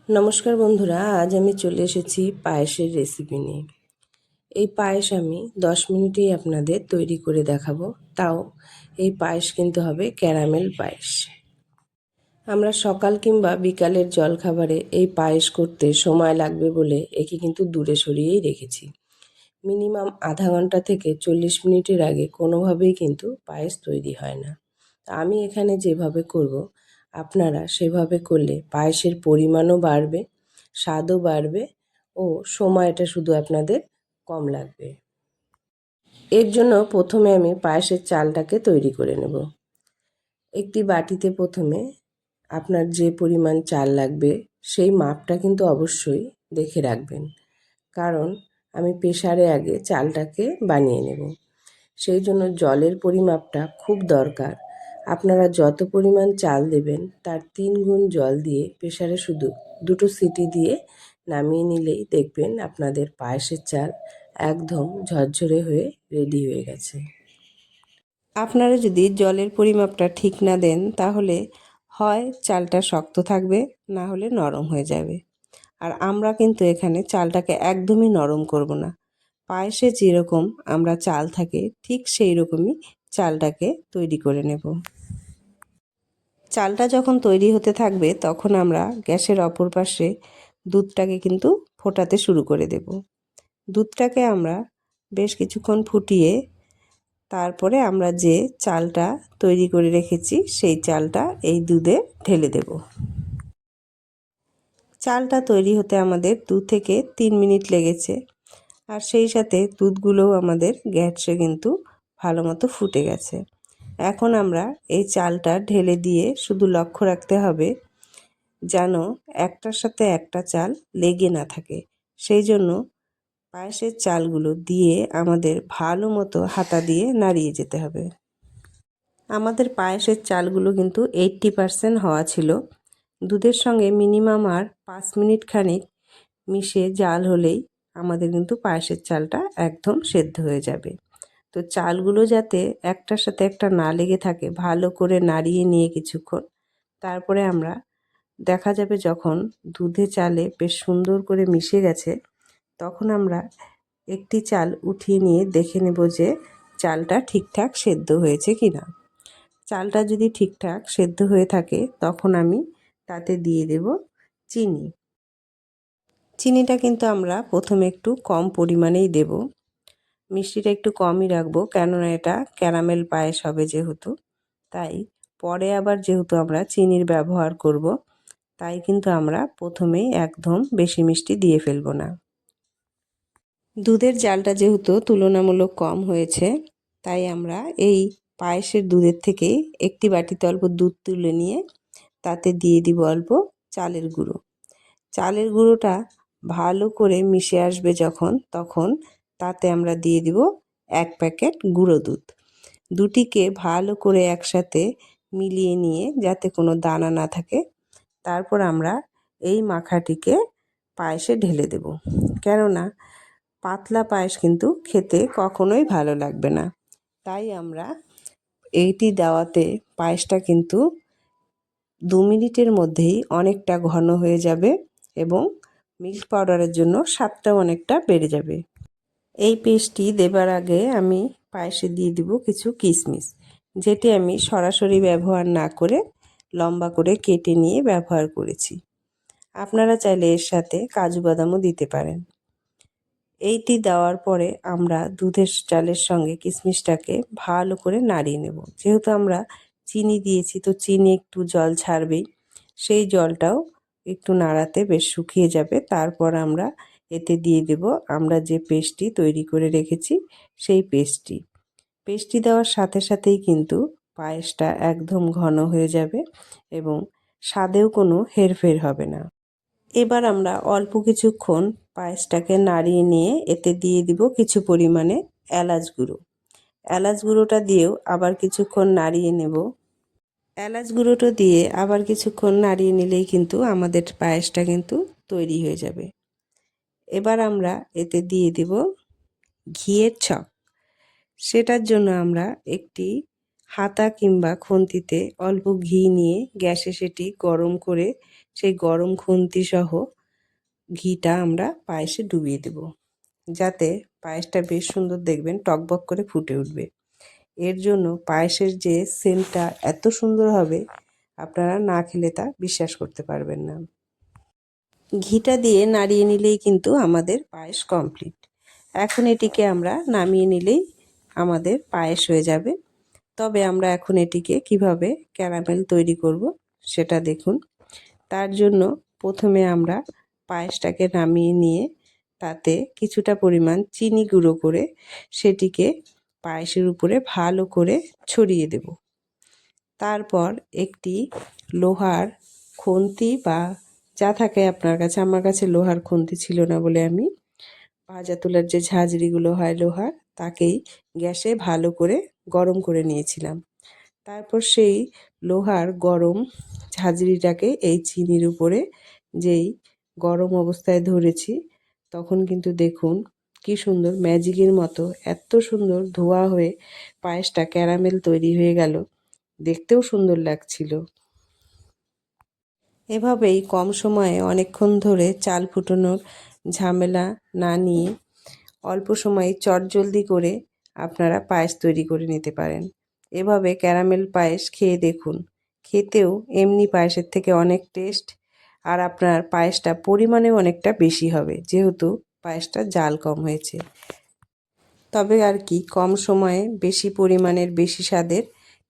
নমস্কার বন্ধুরা, আজ আমি চলে এসেছি পায়েসের রেসিপি নিয়ে। এই পায়েস আমি 10 মিনিটেই আপনাদের তৈরি করে দেখাবো। তাও এই পায়েস কিন্তু হবে ক্যারামেল পায়েস। আমরা সকাল কিংবা বিকালের জলখাবারে এই পায়েস করতে সময় লাগবে বলে একে কিন্তু দূরে সরিয়েই রেখেছি। মিনিমাম আধা ঘন্টা থেকে 40 মিনিটের আগে কোনোভাবেই কিন্তু পায়েস তৈরি হয় না। আমি এখানে যেভাবে করব, আপনারা সেভাবে করলে পায়েসের পরিমাণও বাড়বে, স্বাদও বাড়বে ও সময়টা শুধু আপনাদের কম লাগবে। এর জন্য প্রথমে আমি পায়েসের চালটাকে তৈরি করে নেব। একটি বাটিতে প্রথমে আপনার যে পরিমাণ চাল লাগবে সেই মাপটা কিন্তু অবশ্যই দেখে রাখবেন, কারণ আমি প্রেসারে আগে চালটাকে বানিয়ে নেব। সেই জন্য জলের পরিমাপটা খুব দরকার। আপনারা যত পরিমাণ চাল দেবেন তার 3 গুণ জল দিয়ে প্রেসারে শুধু 2টো সিটি দিয়ে নামিয়ে নিলেই দেখবেন আপনাদের পায়েসের চাল একদম ঝরঝরে হয়ে রেডি হয়ে গেছে। আপনারা যদি জলের পরিমাপটা ঠিক না দেন তাহলে হয় চালটা শক্ত থাকবে, না হলে নরম হয়ে যাবে। আর আমরা কিন্তু এখানে চালটাকে একদমই নরম করব না। পায়েসে যেরকম আমরা চাল থাকে ঠিক সেই রকমই চালটাকে তৈরি করে নেব। চালটা যখন তৈরি হতে থাকবে তখন আমরা গ্যাসের অপর পাশে দুধটাকে কিন্তু ফোটাতে শুরু করে দেব। দুধটাকে আমরা বেশ কিছুক্ষণ ফুটিয়ে তারপরে আমরা যে চালটা তৈরি করে রেখেছি সেই চালটা এই দুধে ঢেলে দেব। চালটা তৈরি হতে আমাদের 2 থেকে 3 মিনিট লেগেছে, আর সেই সাথে দুধগুলোও আমাদের গ্যাসে কিন্তু ভালো মতো ফুটে গেছে। এখন আমরা এই চালটা ঢেলে দিয়ে শুধু লক্ষ্য রাখতে হবে যেন একটার সাথে একটা চাল লেগে না থাকে। সেই জন্য পায়েসের চালগুলো দিয়ে আমাদের ভালো মতো হাতা দিয়ে নাড়িয়ে যেতে হবে। আমাদের পায়েসের চালগুলো কিন্তু 80% হওয়া ছিল। দুধের সঙ্গে মিনিমাম আর 5 মিনিট খানিক মিশে জাল হলেই আমাদের কিন্তু পায়েসের চালটা একদম সেদ্ধ হয়ে যাবে। তো চালগুলো যাতে একটার সাথে একটা না লেগে থাকে ভালো করে নাড়িয়ে নিয়ে কিছুক্ষণ তারপরে আমরা দেখা যাবে যখন দুধে চালে বেশ সুন্দর করে মিশে গেছে তখন আমরা একটি চাল উঠিয়ে নিয়ে দেখে নেব যে চালটা ঠিকঠাক সেদ্ধ হয়েছে কিনা। চালটা যদি ঠিকঠাক সেদ্ধ হয়ে থাকে তখন আমি তাতে দিয়ে দেব চিনি। চিনিটা কিন্তু আমরা প্রথমে একটু কম পরিমাণেই দেব। মিষ্টিটা একটু কমই রাখবো, কেননা এটা ক্যারামেল পায়েস হবে যেহেতু। তাই পরে আবার যেহেতু আমরা চিনির ব্যবহার করব, তাই কিন্তু আমরা প্রথমেই একদম বেশি মিষ্টি দিয়ে ফেলবো না। দুধের জালটা যেহেতু তুলনামূলক কম হয়েছে, তাই আমরা এই পায়েসের দুধের থেকে একটি বাটিতে অল্প দুধ তুলে নিয়ে তাতে দিয়ে দিব অল্প চালের গুঁড়ো। চালের গুঁড়োটা ভালো করে মিশে আসবে যখন, তখন তাতে আমরা দিয়ে দিব 1 প্যাকেট গুঁড়ো দুধ। দুটিকে ভালো করে একসাথে মিলিয়ে নিয়ে যাতে কোনো দানা না থাকে, তারপর আমরা এই মাখাটিকে পায়েসে ঢেলে দেব। কেননা পাতলা পায়েস কিন্তু খেতে কখনোই ভালো লাগবে না। তাই আমরা এইটি দেওয়াতে পায়েসটা কিন্তু 2 মিনিটের মধ্যেই অনেকটা ঘন হয়ে যাবে এবং মিল্ক পাউডারের জন্য স্বাদটাও অনেকটা বেড়ে যাবে। এই পেস্টটি দেবার আগে আমি পায়েসে দিয়ে দিব কিছু কিশমিশ, যেটি আমি সরাসরি ব্যবহার না করে লম্বা করে কেটে নিয়ে ব্যবহার করেছি। আপনারা চাইলে এর সাথে কাজু বাদামও দিতে পারেন। এইটি দেওয়ার পরে আমরা দুধের চালের সঙ্গে কিশমিশটাকে ভালো করে নাড়িয়ে নেব। যেহেতু আমরা চিনি দিয়েছি তো চিনি একটু জল ছাড়বেই, সেই জলটাও একটু নাড়াতে বেশ শুকিয়ে যাবে। তারপর আমরা এতে দিয়ে দেব আমরা যে পেস্টটি তৈরি করে রেখেছি সেই পেস্টটি দেওয়ার সাথে সাথেই কিন্তু পায়েসটা একদম ঘন হয়ে যাবে এবং স্বাদেও কোনো হেরফের হবে না। এবার আমরা অল্প কিছুক্ষণ পায়েসটাকে নাড়িয়ে নিয়ে এতে দিয়ে দিব কিছু পরিমাণে এলাচ গুঁড়ো। এলাচ গুঁড়োটা দিয়েও আবার কিছুক্ষণ নাড়িয়ে নেব। এলাচ গুঁড়োটা দিয়ে আবার কিছুক্ষণ নাড়িয়ে নিলেই কিন্তু আমাদের পায়েসটা কিন্তু তৈরি হয়ে যাবে। এবার আমরা এতে দিয়ে দেব ঘিয়ের ছক। সেটার জন্য আমরা একটি হাতা কিংবা খুন্তিতে অল্প ঘি নিয়ে গ্যাসে সেটি গরম করে সেই গরম খুন্তি সহ ঘিটা আমরা পায়েসে ডুবিয়ে দেব, যাতে পায়েসটা বেশ সুন্দর দেখবেন টকবক করে ফুটে উঠবে। এর জন্য পায়েসের যে সেন্টটা এত সুন্দর হবে, আপনারা না খেলে তা বিশ্বাস করতে পারবেন না। ঘিটা দিয়ে নাড়িয়ে নিলেই কিন্তু আমাদের পায়েস কমপ্লিট। এখন এটিকে আমরা নামিয়ে নিলেই আমাদের পায়েস হয়ে যাবে। তবে আমরা এখন এটিকে কিভাবে ক্যারামেল তৈরি করব সেটা দেখুন। তার জন্য প্রথমে আমরা পায়েসটাকে নামিয়ে নিয়ে তাতে কিছুটা পরিমাণ চিনি গুঁড়ো করে সেটিকে পায়েসের উপরে ভালো করে ছড়িয়ে দেব। তারপর একটি লোহার খুন্তি বা যা থাকে আপনার কাছে, আমার কাছে লোহার খুন্তি ছিল না বলে আমি ভাজা তোলার যে ঝাঁঝরিগুলো হয় লোহার, তাকেই গ্যাসে ভালো করে গরম করে নিয়েছিলাম। তারপর সেই লোহার গরম ঝাঁঝরিটাকে এই চিনির উপরে যেই গরম অবস্থায় ধরেছি, তখন কিন্তু দেখুন কি সুন্দর ম্যাজিকের মতো এত সুন্দর ধোয়া হয়ে পায়েসটা ক্যারামেল তৈরি হয়ে গেল, দেখতেও সুন্দর লাগছিল। এভাবেই কম সময়ে অনেকক্ষণ ধরে চাল ফুটানোর ঝামেলা না নিয়ে অল্প সময়ে চটজলদি করে আপনারা পায়েস তৈরি করে নিতে পারেন। এভাবে ক্যারামেল পায়েস খেয়ে দেখুন, খেতেও এমনি পায়েসের থেকে অনেক টেস্ট, আর আপনার পায়েসটা পরিমাণেও অনেকটা বেশি হবে, যেহেতু পায়েসটা জাল কম হয়েছে। তবে আর কি, কম সময়ে বেশি পরিমাণের বেশি স্বাদের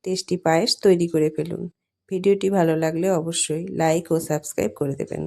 টেস্টি পায়েস তৈরি করে ফেলুন। ভিডিওটি ভালো লাগলে অবশ্যই লাইক ও সাবস্ক্রাইব করে দেবেন।